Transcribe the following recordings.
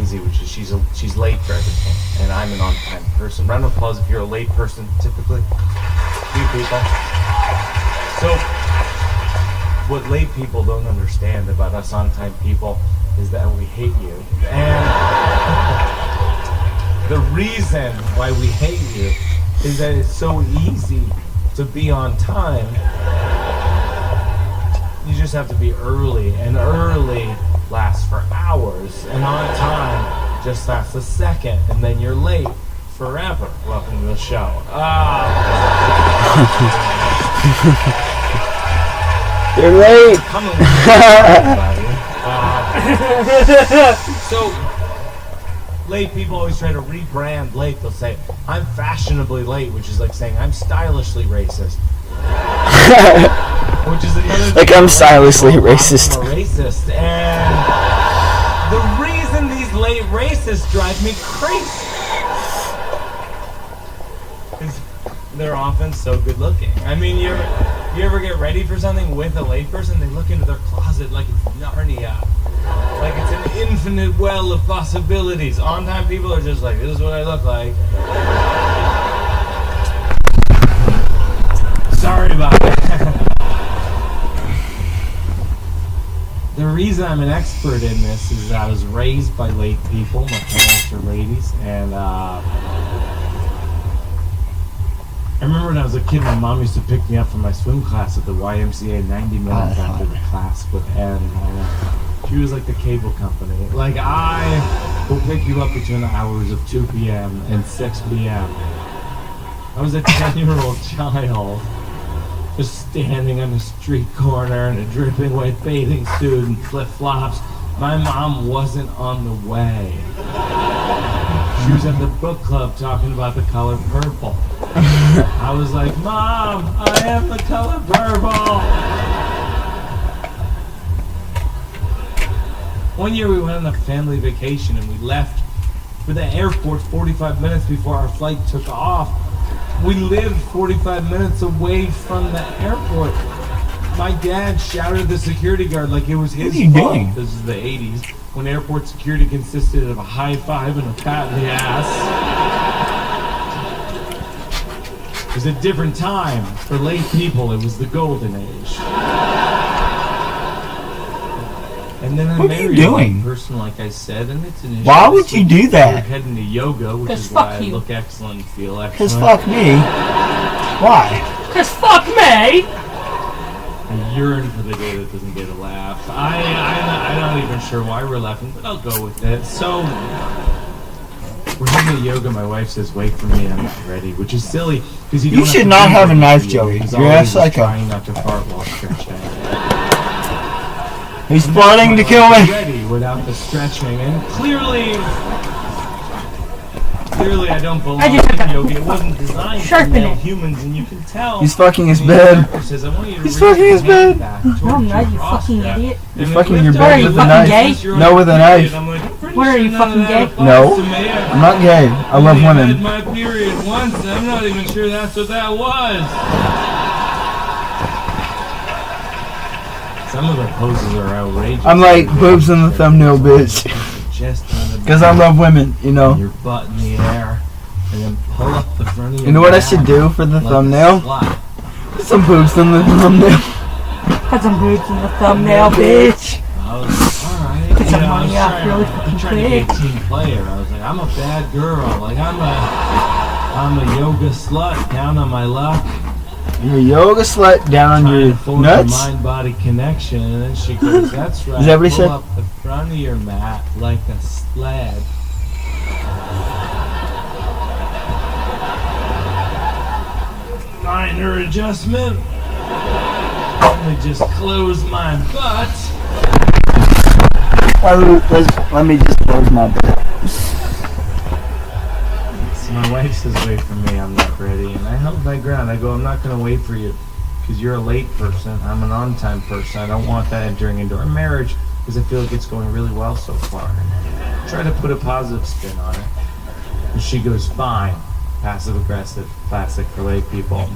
easy, which is she's late for everything, and I'm an on-time person. Round of applause if you're a late person, typically. Few people. So, what late people don't understand about us on-time people is that we hate you. And the reason why we hate you is that it's so easy to be on time. You just have to be early, and early lasts for hours, and on time just lasts a second, and then you're late forever. Welcome to the show. You're late. Come on, so, late people always try to rebrand late. They'll say, I'm fashionably late, which is like saying I'm stylishly racist. Which is another like I'm stylishly racist. I'm a racist. And the reason these late racists drive me crazy is they're often so good looking. I mean, you ever get ready for something with a late person? They look into their closet like it's Narnia. Like it's an infinite well of possibilities. On-time people are just like, this is what I look like. Sorry about that. The reason I'm an expert in this is that I was raised by late people. My parents are ladies, and I remember when I was a kid, my mom used to pick me up from my swim class at the YMCA 90 minutes after the class would end. She was like the cable company. Like, I will pick you up between the hours of 2 p.m. and 6 p.m. I was a 10-year-old child, just standing on a street corner in a dripping wet bathing suit and flip-flops. My mom wasn't on the way. She was at the book club talking about the color purple. I was like, Mom, I am the color purple. One year we went on a family vacation and we left for the airport 45 minutes before our flight took off. We lived 45 minutes away from the airport. My dad shouted at the security guard like it was his fault. This is the 80s, when airport security consisted of a high five and a pat in the ass. It was a different time. For late people, it was the golden age. And then I married a person, like I said, and it's an issue. Why would you do that? We're heading to yoga, which is why I look excellent and feel excellent. Because fuck me. Why? Because fuck me! I yearn for the day that doesn't get a laugh. I'm not even sure why we're laughing, but I'll go with it. So, we're heading to yoga. My wife says, wait for me, I'm not ready, which is silly. Because you should not have a knife, Joey. You're a psycho. Trying not to fart while stretching. He's plotting to kill me. Ready without the stretching, and clearly I don't belong in yoga. It wasn't designed for male humans, and you can tell. He's fucking his bed. He's fucking his bed. No, you fucking idiot. You're fucking your bed with a knife. No, with a knife. What are you, fucking gay? No, I'm not gay. I love women. I had my period once. I'm not even sure that's what that was. Some of the poses are outrageous. I'm like boobs in the thumbnail, bitch. Because I love women, you know. Your butt in the air, and then pull up the front of your You know what I should do for the thumbnail? Put some boobs in the thumbnail. Put some boobs in the thumbnail, bitch. Alright. Put some money off really fucking trying to be a team player. I was like, I'm a bad girl. Like, I'm a yoga slut down on my luck. You're a yoga slut down on your nuts? Mind-body connection, and then she goes, that's right. Is that what he said? Pull up the front of your mat like a sled. Minor adjustment. Let me just close my butt. Let me just close my butt. My wife says, wait for me, I'm not ready. And I held my ground. I go, I'm not going to wait for you because you're a late person. I'm an on-time person. I don't want that entering into our marriage because I feel like it's going really well so far. Try to put a positive spin on it. And she goes, fine. Passive-aggressive, classic for late people.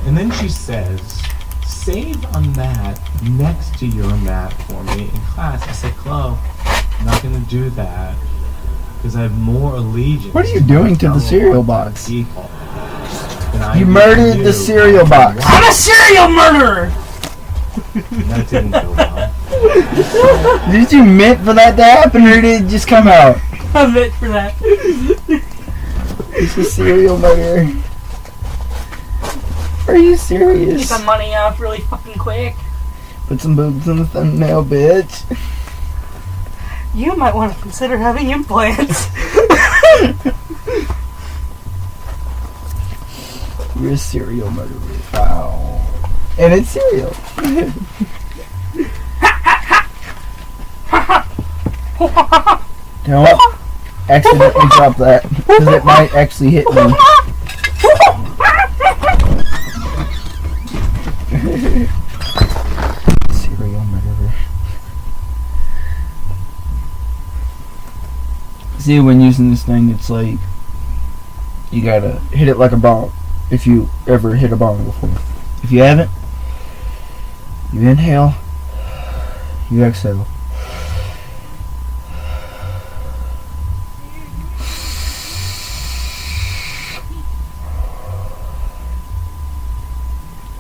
And then she says, save a mat next to your mat for me in class. I said, Chloe, I'm not going to do that because I have more allegiance. What are you doing to the cereal box? People You murdered the cereal box. I'm a serial murderer! That didn't go well. Did you meant for that to happen, or did it just come out? I meant for that. It's a serial murderer. Are you serious? Get some money off really fucking quick. Put some boobs in the thumbnail, bitch. You might want to consider having implants. You're a serial murderer. Wow. And it's cereal. Don't accidentally drop that, because it might actually hit me. Serial murderer. See, when using this thing, it's like you gotta hit it like a bong. If you ever hit a bong before. If you haven't, you inhale, you exhale.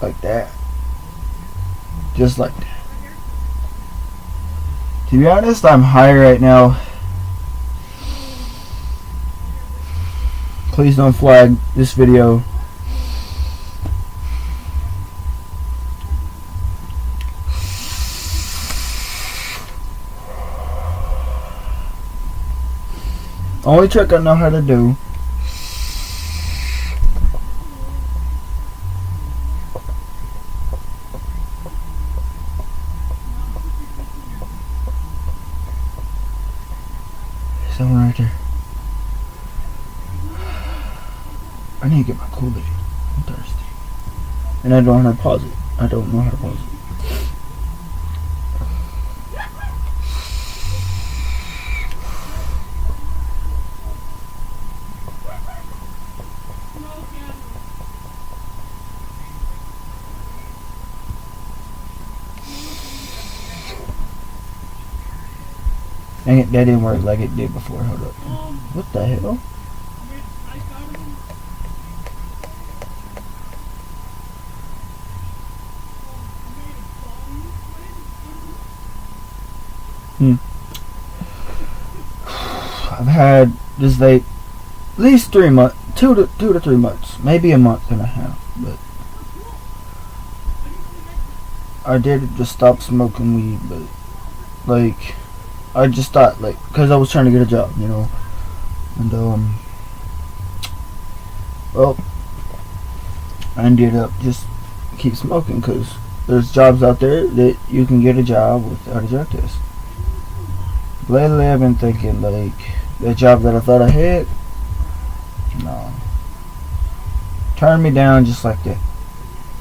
Like that. Just like that. To be honest, I'm high right now. Please don't flag this video. Only trick I know how to do. Someone right there. I need to get my Kool-Aid. I'm thirsty. And I don't know how to pause it. I don't know how to pause it. Dang it, that didn't work like it did before. Hold up. What the hell? I've had this vape at least 3 months, 2 to 3 months, maybe a month and a half, but I did just stop smoking weed, but like I just thought, like, because I was trying to get a job, you know, and well, I ended up just keep smoking because there's jobs out there that you can get a job without a drug test. Lately I've been thinking, like, that job that I thought I had, no, turned me down just like that.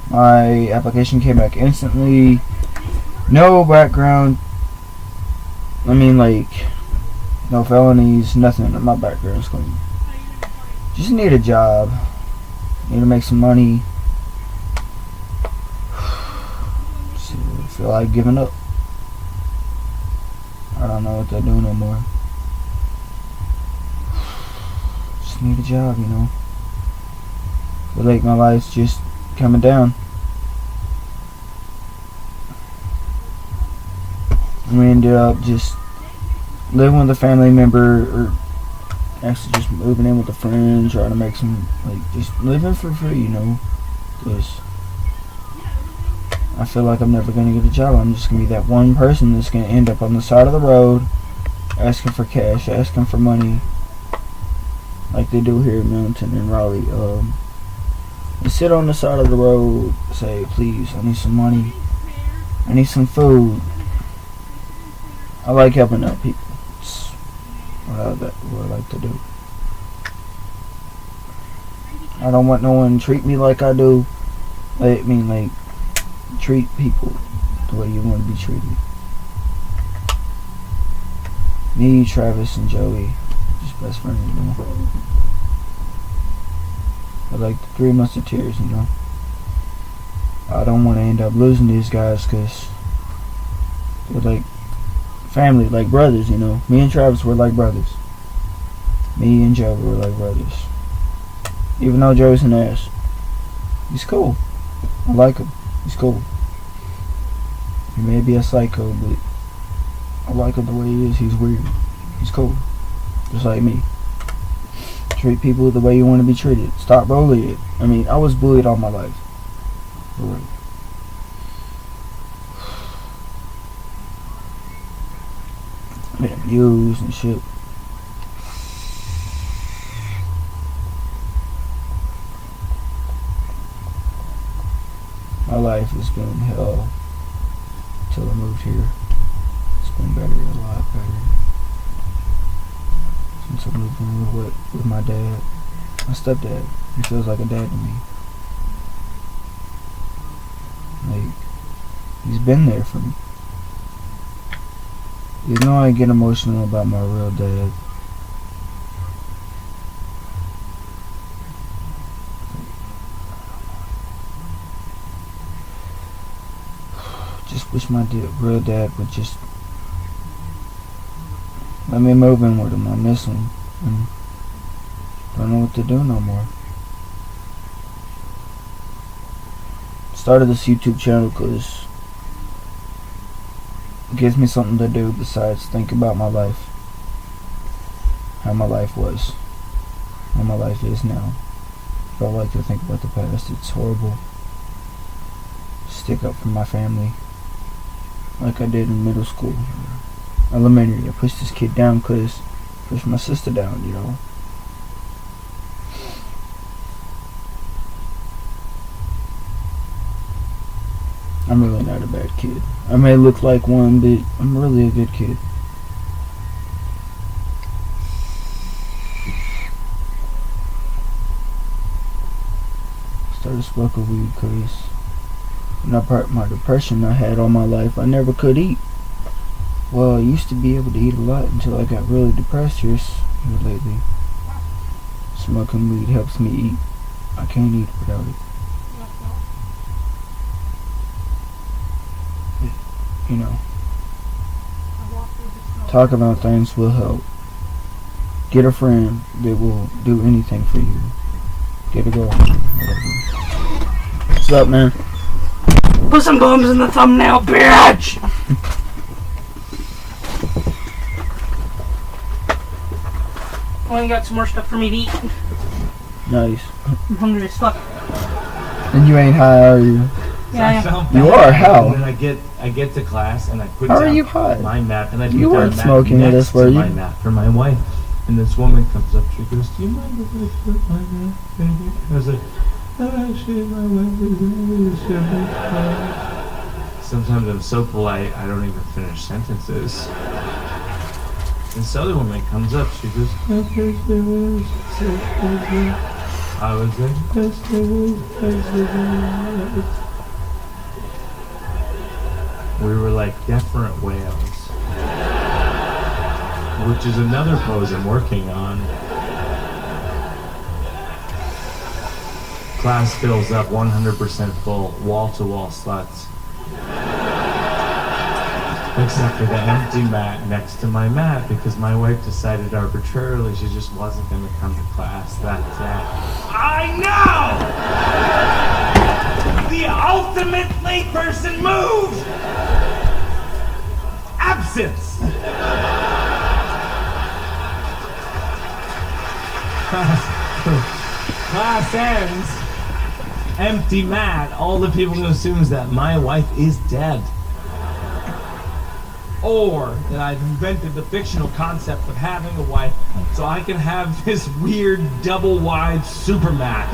My application came back instantly, no background, I mean, like, no felonies, nothing. My background's clean. Just need a job. Need to make some money. So I feel like giving up. I don't know what to do no more. Just need a job, you know. I feel like my life's just coming down. We ended up just living with a family member, or actually just moving in with a friend, trying to make some, like, just living for free, you know, because I feel like I'm never going to get a job. I'm just going to be that one person that's going to end up on the side of the road asking for cash, asking for money, like they do here in Milton and Raleigh. They sit on the side of the road, say, please, I need some money, I need some food. I like helping out people. It's what I like to do. I don't want no one to treat me like I do. I mean, like, treat people the way you want to be treated. Me, Travis, and Joey, just best friends, you know. I like the 3 Musketeers, you know. I don't want to end up losing these guys because they're like family, like brothers, you know. Me and Travis were like brothers. Me and Joe were like brothers. Even though Joe's an ass, he's cool. I like him. He's cool. He may be a psycho, but I like him the way he is. He's weird. He's cool. Just like me. Treat people the way you want to be treated. Stop bullying. I mean, I was bullied all my life. For real. Been abused and shit. My life has been hell till I moved here. It's been better, a lot better. Since I moved in with my dad. My stepdad. He feels like a dad to me. Like, he's been there for me. You know I get emotional about my real dad. Just wish my real dad would just let me move in with him. I miss him. And don't know what to do no more. Started this YouTube channel because it gives me something to do besides think about my life. How my life was. How my life is now. If I like to think about the past, it's horrible. Stick up for my family. Like I did in middle school. Elementary. I pushed this kid down because I pushed my sister down, you know. I'm really not a bad kid. I may look like one, but I'm really a good kid. Started smoking weed because my depression I had all my life, I never could eat. Well, I used to be able to eat a lot until I got really depressed here lately. Smoking weed helps me eat. I can't eat without it. You know, talk about things will help. Get a friend that will do anything for you. Get a girlfriend, whatever. What's up, man? Put some bums in the thumbnail, bitch! Only got some more stuff for me to eat. Nice. I'm hungry as fuck. And you ain't high, are you? Yeah, You are. How? And then I get to class and I put How are down you high? my map and I put You down weren't a map smoking with next us, were to you? my map for my wife. And this woman comes up, she goes, "Do you mind if I put my map in here?" I was like, "Oh, actually, my wife is really." Sometimes I'm so polite, I don't even finish sentences. And this other woman comes up, she goes, "Okay, I was like, we were like deferent whales, which is another pose I'm working on. Class fills up 100% full, wall-to-wall sluts. Except for the empty mat next to my mat, because my wife decided arbitrarily she just wasn't going to come to class that day. I know! The ultimate layperson move! Absence! Class ends. Empty mat. All the people can assume is that my wife is dead. Or that I've invented the fictional concept of having a wife so I can have this weird double-wide super mat.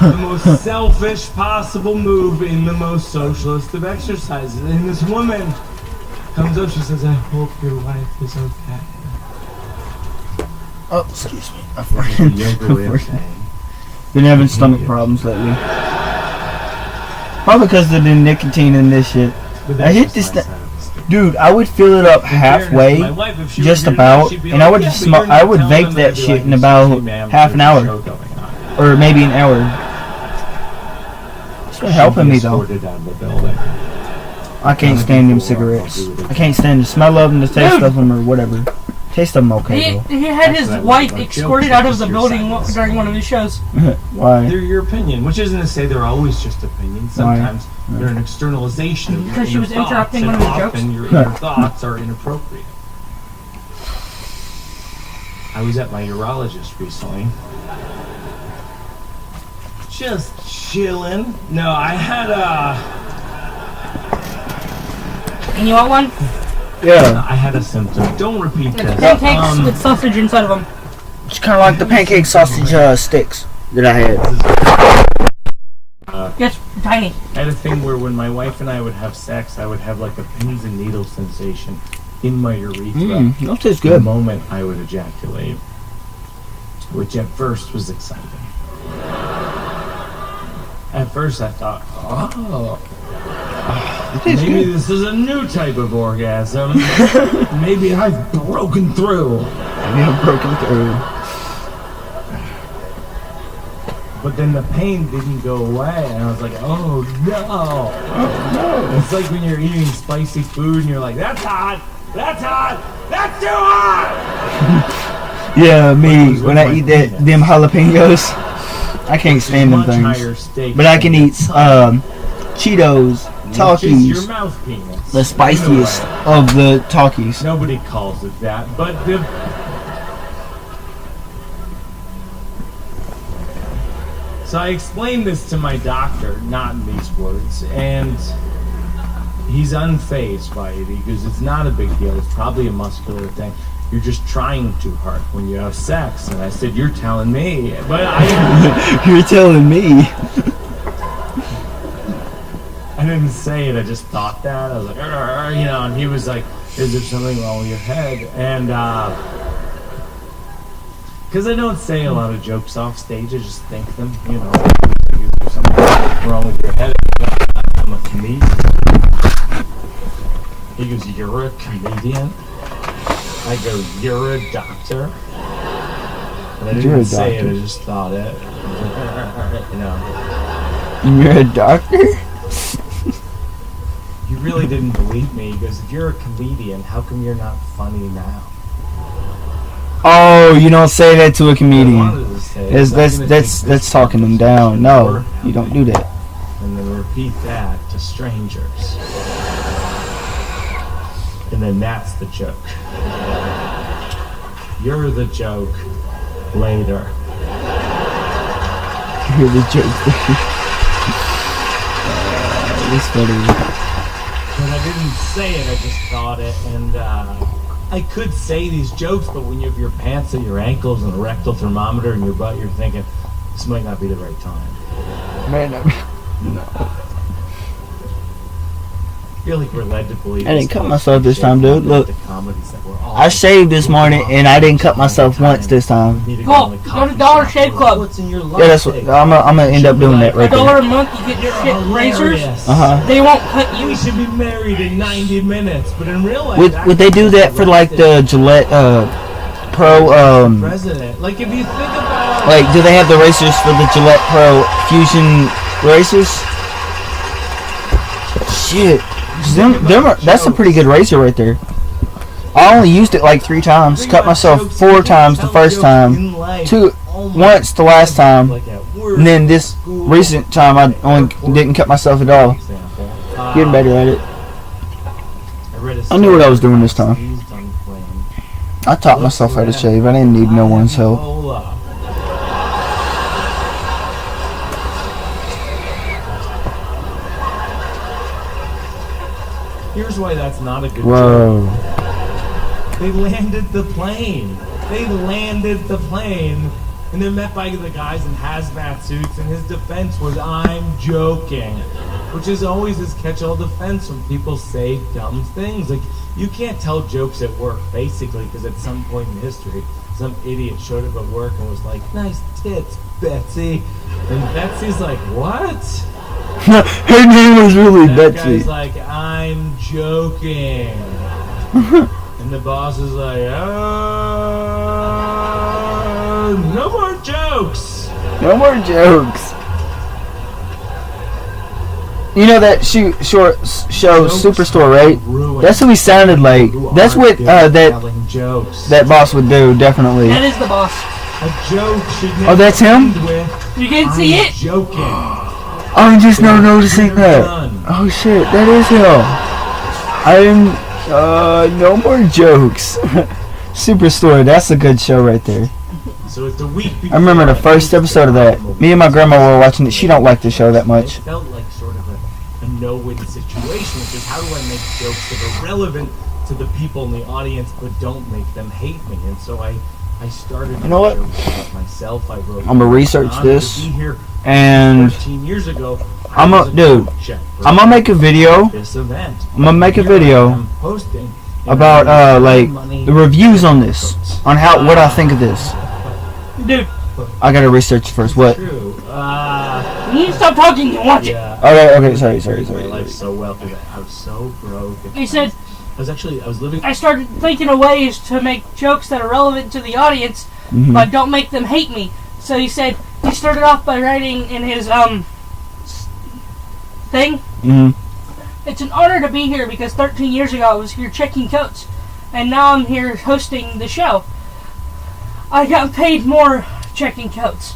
The most selfish possible move in the most socialist of exercises. And this woman comes up, she says, "I hope your wife is okay." Oh, excuse me. I The yoga way of saying, been having stomach problems lately. Probably because of the nicotine in this shit. but I that's hit just this my th- side of the story. Dude, I would fill it up In fairness to halfway, my wife, if she just were here tonight, about, she'd be and I like, would "Yeah, just but smoke. you're not I would telling vape them." that I'd be shit like, in "Excuse about me, ma'am, half an there's a hour, show going on." or maybe an hour. It's been helping me though. Escorted out of the building. I can't stand them cigarettes. I can't stand the smell of them, the taste of them, or whatever. Taste of them okay though. He had his wife escorted out of the building during one of his shows. Why? They're your opinion, which isn't to say they're always just opinions. Sometimes they're an externalization of your Because she inner was thoughts, interrupting and one of his jokes. often your inner thoughts are inappropriate. I was at my urologist recently. Just chilling. No, I had And you want one? Yeah. I had a symptom. Don't repeat It's this. pancakes with sausage inside of them. It's kind of like the pancake sausage sticks that I had. Yes, tiny. I had a thing where when my wife and I would have sex, I would have like a pins and needles sensation in my urethra. That tastes The good. moment I would ejaculate, which at first was exciting. At first I thought, oh, maybe this is a new type of orgasm. Maybe I've broken through. Maybe I've broken through. But then the pain didn't go away, and I was like, oh no. Oh no. It's like when you're eating spicy food and you're like, that's hot, that's hot, that's too hot! Yeah, me, when I eat them jalapenos, I can't stand them things. But I can eat Cheetos, Your Takis, mouth penis. the spiciest of the Takis. Nobody calls it that, but the... So I explained this to my doctor, not in these words, and he's unfazed by it. He goes, it's not a big deal. It's probably a muscular thing. You're just trying too hard when you have sex. And I said, you're telling me. But You're telling me. I didn't say it. I just thought that. I was like, you know, and he was like, is there something wrong with your head? And, because I don't say a lot of jokes off stage, I just think them, you know. Is there something wrong with your head? I'm a comedian. He goes, you're a comedian? I go, you're a doctor? And I didn't say it, I just thought it. You know. You're a doctor? He really didn't believe me. He goes, if you're a comedian, how come you're not funny now? Oh, you don't say that to a I comedian. wanted to say it. That's talking them down. No, you don't do that. And then repeat that to strangers. And then that's the joke. You're the joke later. You're the joke. It's funny. But I didn't say it, I just thought it. And I could say these jokes, but when you have your pants at your ankles and a rectal thermometer in your butt, you're thinking, this might not be the right time. Man, no. I feel like we're led to believe. I didn't cut myself this time, dude. Look. The comedies that we're all I shaved this morning and I didn't cut myself once this time. Go to Dollar Shave Club. What's in your life? Yeah, that's what I'm gonna end up doing that right $1 there. a month, you get your shit razors. Uh-huh. They won't cut you. We should be married in 90 minutes, but in real life, Would they do that for like the Gillette Pro president? Like if you think about, like do they have the racers for the Gillette Pro Fusion racers? Shit. That's a pretty good razor right there. I only used it like 3 times. Cut myself 4 times the first time, once the last time, and then this recent time I only didn't cut myself at all. Getting better at it. I knew what I was doing this time. I taught myself how to shave. I didn't need no one's help. Here's why that's not a good Whoa. joke. They landed the plane. And they're met by the guys in hazmat suits, and his defense was, I'm joking. Which is always his catch-all defense when people say dumb things. Like, you can't tell jokes at work, basically, because at some point in history, some idiot showed up at work and was like, nice tits, Betsy. And Betsy's like, what? Her name was really That Betsy. guy's like, I'm joking. And the boss is like, no more jokes. No more jokes. You know that show Superstore, right? That's who he sounded like. That's what that boss would do, definitely. That is the boss. A joke should Oh, that's him? You can see it? Joking. I'm just now noticing that. Oh shit, that is him. No more jokes. Superstore, that's a good show right there. So it's the week I remember the first episode of that. Me and my grandma were watching it. She don't like the show that much. It felt like sort of a no-win situation, which is how do I make jokes that are relevant to the people in the audience but don't make them hate me? And so I started. You know what? Myself, I wrote. I'm gonna research this, and 13 years ago, I'm gonna make a video. This event. I'm gonna make a video I'm posting about like the reviews on this, on what I think of this. Dude, I gotta research first. What? True. you need to stop talking and watch it. Okay. Sorry. My life so well because I was so broke. He said, I was living. I started thinking of ways to make jokes that are relevant to the audience, but don't make them hate me. So he said he started off by writing in his thing. It's an honor to be here because 13 years ago I was here checking coats, and now I'm here hosting the show. I got paid more checking coats.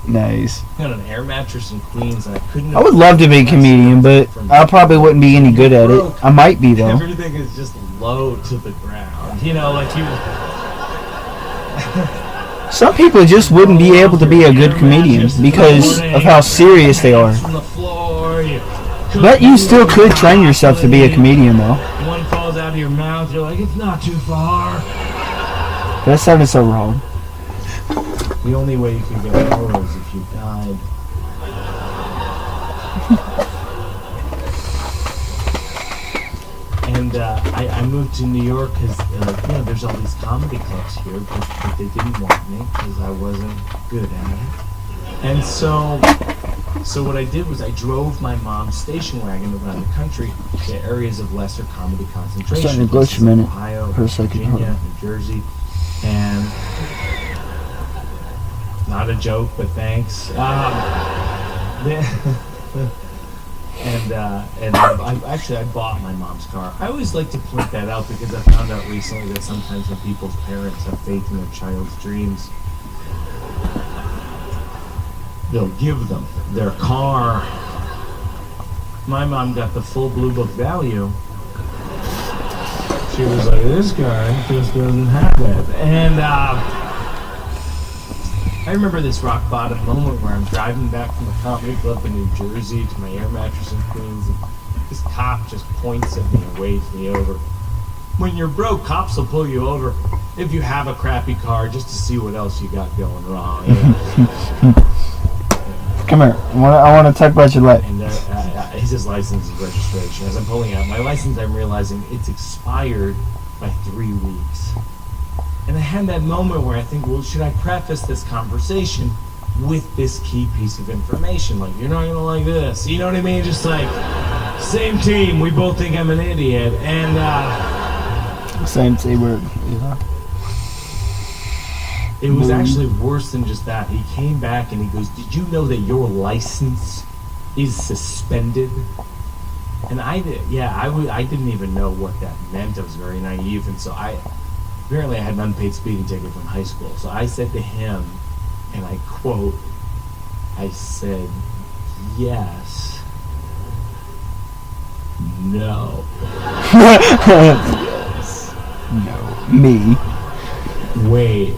Nice. I got an air mattress in Queens, and I couldn't. I would love to be a comedian, but I probably wouldn't be any good at it. I might be though. Everything is just low to the ground. You know, like you. Some people just wouldn't be able to be a good comedian because of how serious they are. But you still could train yourself to be a comedian though. One falls out of your mouth, you're like, it's not too far. That sounded so wrong. The only way you can get more is if you died. And I moved to New York because there's all these comedy clubs here, but they didn't want me because I wasn't good at it. And so what I did was I drove my mom's station wagon around the country to areas of lesser comedy concentration. Starting to glitch a minute. Ohio, per second. Virginia, New Jersey, and not a joke, but thanks. And I bought my mom's car. I always like to point that out because I found out recently that sometimes when people's parents have faith in their child's dreams, they'll give them their car. My mom got the full Blue Book value. She was like, this guy just doesn't have it. And I remember this rock bottom moment where I'm driving back from a comedy club in New Jersey to my air mattress in Queens, and this cop just points at me and waves me over. When you're broke, cops will pull you over if you have a crappy car just to see what else you got going wrong. You know? Come here. I want to talk about your life. And his license and registration. As I'm pulling out my license, I'm realizing it's expired by 3 weeks. And I had that moment where I think, well, should I preface this conversation with this key piece of information? Like, you're not going to like this. You know what I mean? Just like, same team. We both think I'm an idiot. And, same word. Yeah. It was actually worse than just that. He came back and he goes, did you know that your license is suspended? And I didn't even know what that meant. I was very naive. And so apparently I had an unpaid speeding ticket from high school. So I said to him, and I quote, I said, yes, no. Yes, no. Me. Wait,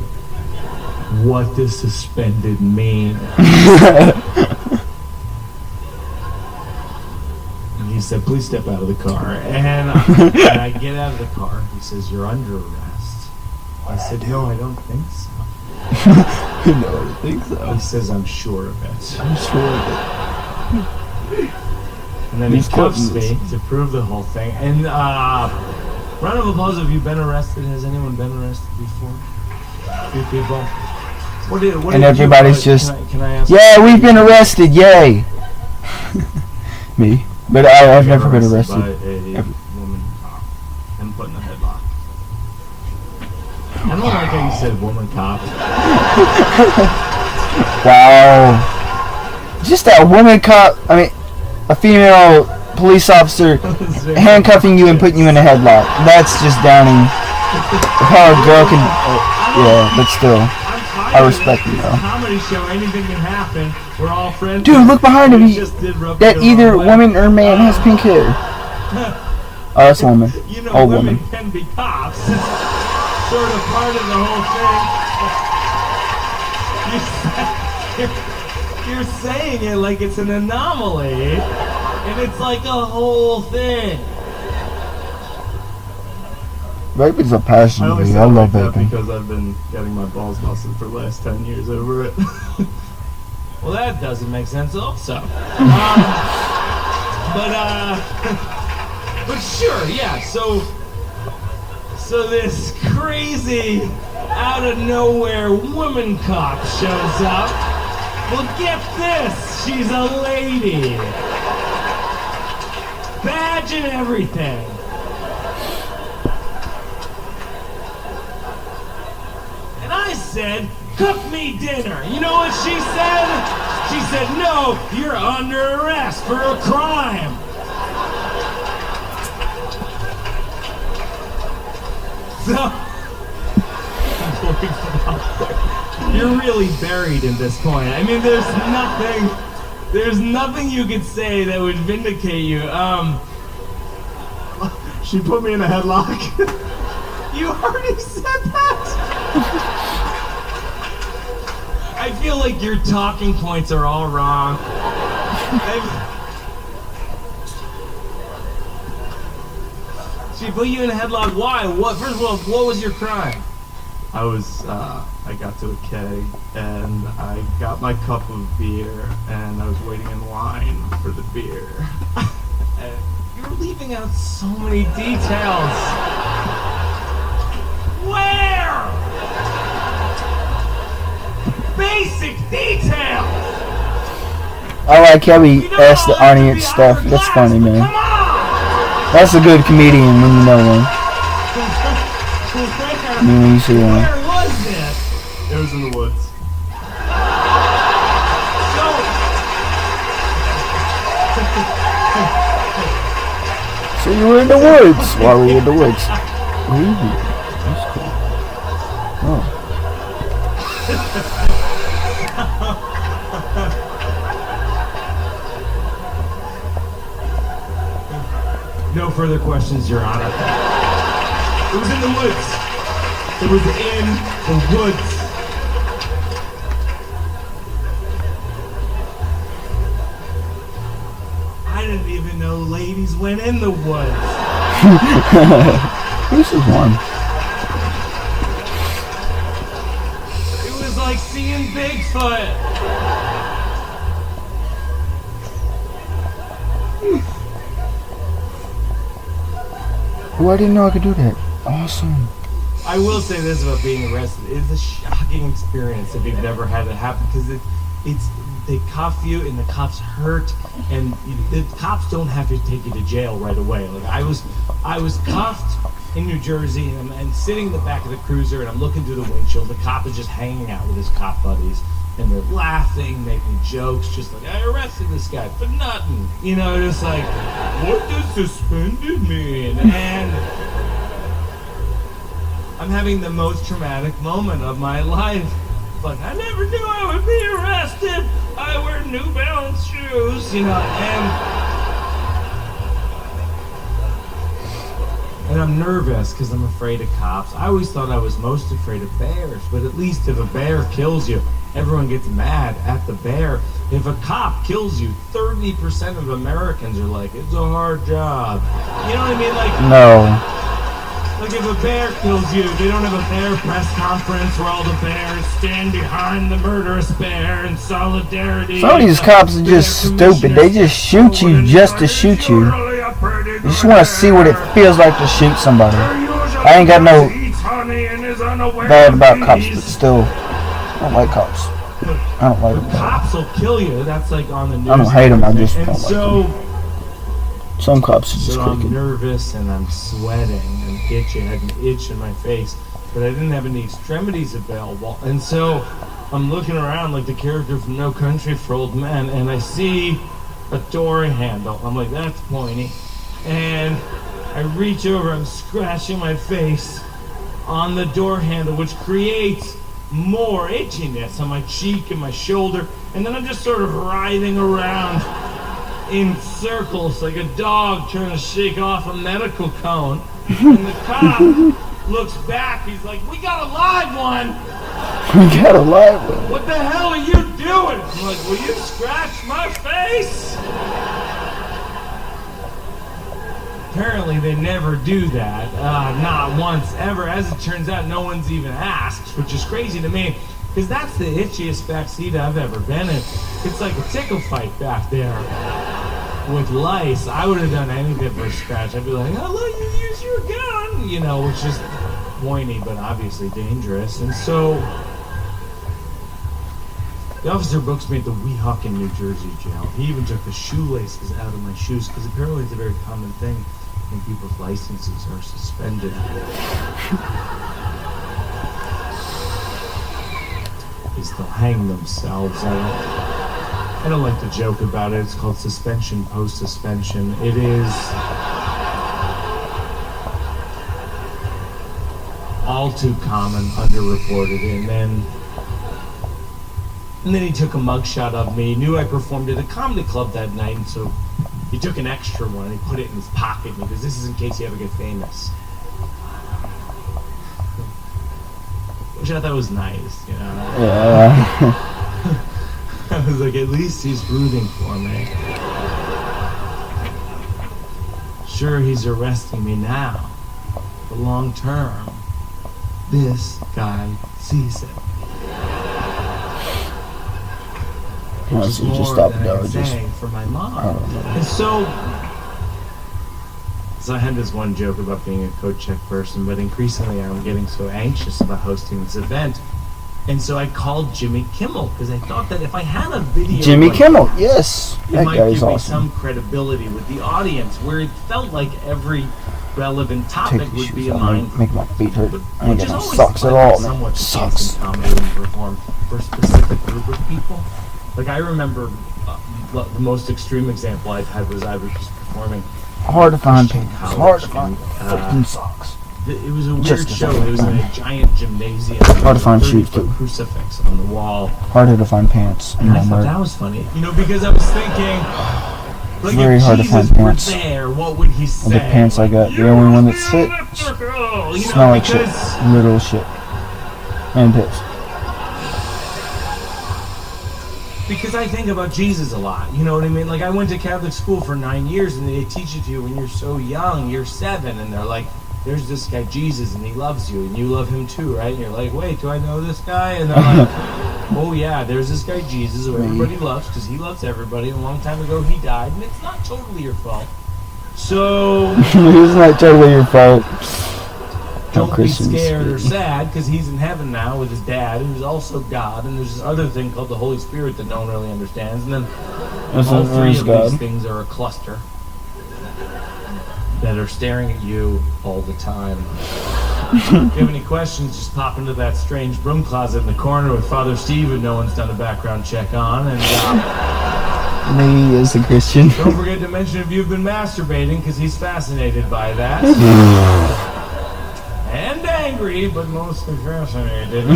what does suspended mean? And he said, please step out of the car. And I get out of the car. He says, you're under arrest. I said, no, I don't think so. No, I don't think so. He says, I'm sure of it. I'm sure of it. And then he cuffs me to prove the whole thing. And round of applause, have you been arrested? Has anyone been arrested before? A few people. And everybody's just, can I ask yeah, we've been arrested, yay. Me. But I've never been arrested. By a woman cop and put in a headlock. I don't like how you said woman cop. Wow. just that woman cop. I mean, a female police officer handcuffing you and putting you in a headlock. That's just downing. How a girl can. Yeah, but still, I respect you though. Comedy show, anything can happen. We're all friends. Dude, look behind him. That either woman or man has pink hair. Oh, that's a woman. You know, Old women woman. can be cops. It's sort of part of the whole thing. You're saying it like it's an anomaly, and it's like a whole thing. Vaping's a passion. I I love vaping. because I've been getting my balls busted for the last 10 years over it. Well, that doesn't make sense also. But sure, yeah. So this crazy, out of nowhere woman cop shows up. Well, get this, she's a lady. Badge and everything. And I said, cook me dinner. You know what she said? She said, no, you're under arrest for a crime. So, you're really buried in this point. I mean, there's nothing you could say that would vindicate you. She put me in a headlock. You already said that. I feel like your talking points are all wrong. She put you in a headlock. Why? What? First of all, what was your crime? I got to a keg and I got my cup of beer and I was waiting in line for the beer. And you're leaving out so many details. Where? Basic details. I like how he asks the audience stuff. That's funny, man. Come on! That's a good comedian when you know one. I mean, when you see one. Where was this? It was in the woods. So you were in the woods. Why were you in the woods? Ooh, that's cool. Oh. No further questions, Your Honor. It was in the woods. It was in the woods. I didn't even know ladies went in the woods. This is one. It was like seeing Bigfoot. Oh, I didn't know I could do that. Awesome. I will say this about being arrested. It's a shocking experience if you've never had it happen because they cuff you and the cops hurt and the cops don't have to take you to jail right away. Like I was cuffed in New Jersey and I'm sitting in the back of the cruiser and I'm looking through the windshield. The cop is just hanging out with his cop buddies and they're laughing, making jokes, just like I arrested this guy for nothing. You know, just like what does suspended mean? And I'm having the most traumatic moment of my life. Like, I never knew I would be arrested. I wear New Balance shoes, you know, and I'm nervous because I'm afraid of cops. I always thought I was most afraid of bears, but at least if a bear kills you, everyone gets mad at the bear. If a cop kills you, 30% of Americans are like, it's a hard job. You know what I mean? Like, no. Like if a bear kills you, they don't have a bear press conference where all the bears stand behind the murderous bear in solidarity. Some of these cops are just stupid. They just shoot you just to shoot you. You just want to see what it feels like to shoot somebody. I ain't got no bad about cops, but still, I don't like cops. I don't like them. Cops will kill you. That's like on the news. I don't hate them. I just don't like so, them. Some cops are just so I'm crooked. nervous and I'm sweating and itching. I had an itch in my face, but I didn't have any extremities available. And so I'm looking around like the character from No Country for Old Men, and I see a door handle. I'm like, that's pointy. And I reach over, I'm scratching my face on the door handle, which creates more itchiness on my cheek and my shoulder. And then I'm just sort of writhing around in circles like a dog trying to shake off a medical cone. And the cop looks back, he's like, we got a live one! We got a live one. What the hell are you doing? I'm like, will you scratch my face? Apparently they never do that, not once ever. As it turns out, no one's even asked, which is crazy to me, because that's the itchiest backseat I've ever been in. It's like a tickle fight back there with lice. I would have done anything for a scratch. I'd be like, I'll let you use your gun, you know, which is pointy but obviously dangerous. And so the officer books me at the Weehawken, New Jersey jail. He even took the shoelaces out of my shoes, because apparently it's a very common thing when people's licenses are suspended. They still hang themselves. I don't like to joke about it. It's called suspension post-suspension. It is all too common, underreported, and then he took a mugshot of me. He knew I performed at a comedy club that night, and so he took an extra one and he put it in his pocket because this is in case you ever get famous. Which I thought was nice, you know. Yeah. I was like, at least he's rooting for me. Sure, he's arresting me now, but long term, this guy sees it. Which is more than I can say for my mom. And so I had this one joke about being a coat check person, but increasingly I'm getting so anxious about hosting this event. And so I called Jimmy Kimmel, because I thought that if I had a video Jimmy like Kimmel, yes. it That might guy's give me awesome. some credibility with the audience, where it felt like every relevant topic Take the would be shoes a off. mind. Make my feet hurt. I ain't Which got is no always socks at fun, all, somewhat man. the case Socks. in comedy when you perform for a specific group of people. Like I remember the most extreme example I've had was I was just performing. Hard to find Christian pants. college, Hard to find and, fucking socks. It was a weird Just show. as It was in a giant gymnasium. Hard to find with a shoes, 30-foot too. crucifix on the wall. Harder to find pants. And I thought that was funny, you know, because I was thinking, like, very if hard to Jesus find were pants. there, what would he say? The pants I got, the only one that's fit, smell like shit. Literal shit. And piss. Because I think about Jesus a lot, you know what I mean? Like, I went to Catholic school for 9 years, and they teach it to you when you're so young, you're 7, and they're like, there's this guy Jesus, and he loves you, and you love him too, right? And you're like, wait, do I know this guy? And they're like, oh yeah, there's this guy Jesus who everybody loves, because he loves everybody. A long time ago, he died, and it's not totally your fault. So It's not totally your fault. don't be Christians scared or speak. sad, because he's in heaven now with his dad, who's also God, and there's this other thing called the Holy Spirit that no one really understands, and then all three of these things are a cluster that are staring at you all the time. If you have any questions, just pop into that strange broom closet in the corner with Father Steve, who no one's done a background check on, and Me as a Christian. don't forget to mention if you've been masturbating, because he's fascinated by that. And angry, but mostly fascinated.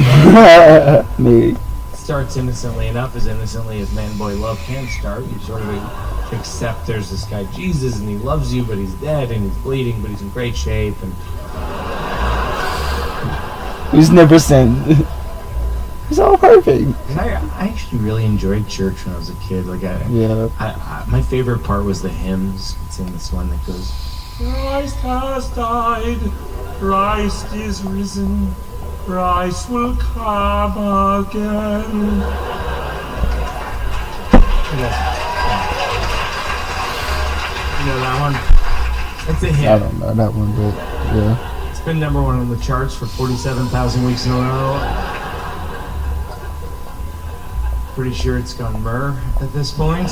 Me. Starts innocently enough, as innocently as man-boy love can start. You sort of accept there's this guy Jesus, and he loves you, but he's dead, and he's bleeding, but he's in great shape, and He's never sinned. He's all perfect. and I actually really enjoyed church when I was a kid. Like Yeah. my favorite part was the hymns. I'd sing this one that goes, Christ has died, Christ is risen, Christ will come again. You know that one? It's a hit. I don't know that one, but yeah. It's been number one on the charts for 47,000 weeks in a row. Pretty sure it's gone myrrh at this point.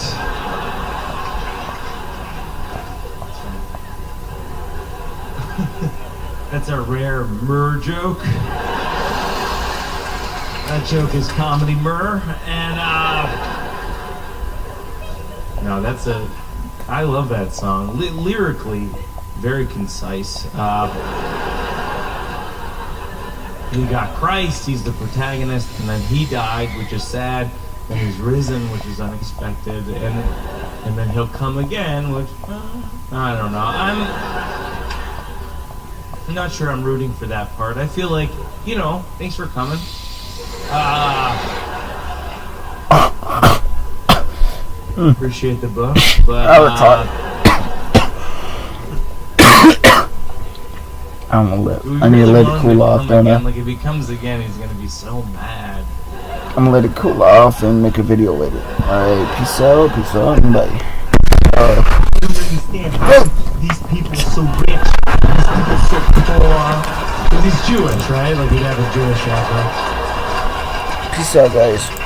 That's a rare myrrh joke. That joke is comedy myrrh, and no, that's a. I love that song. Lyrically, very concise. You got Christ, he's the protagonist, and then he died, which is sad. Then he's risen, which is unexpected, and then he'll come again, which I don't know. I'm not sure I'm rooting for that part. I feel like, thanks for coming. Appreciate the book, but I'm I need to let it cool off, don't I? Like if he comes again, he's gonna be so mad. I'm gonna let it cool off and make a video with it. Alright, peace out, and bye. I don't understand how these people are so rich, these people are so poor. Because he's Jewish, right? Like he'd have a Jewish accent. Peace out, guys.